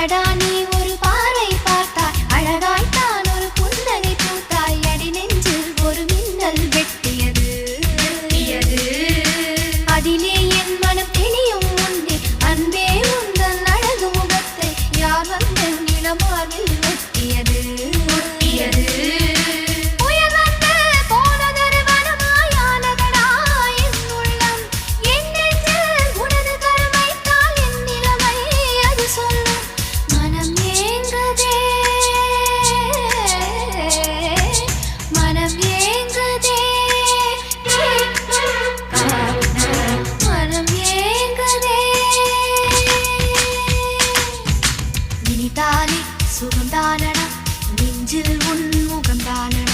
அடடா நீ ஒரு பார்வை பார்த்தாய் அழகாய்த்தான் ஒரு புன்னகை பூத்தாய் அடி நெஞ்சில் ஒரு மின்னல் வெட்டியது அதிலே என் மனம் தெளியும் முன்னே அன்பே உந்தன் அழகு முகத்தை யார் வந்து நிலமாவில் ஒட்டியது சுகம்தானடா நெஞ்சில் உன் முகம்தானடா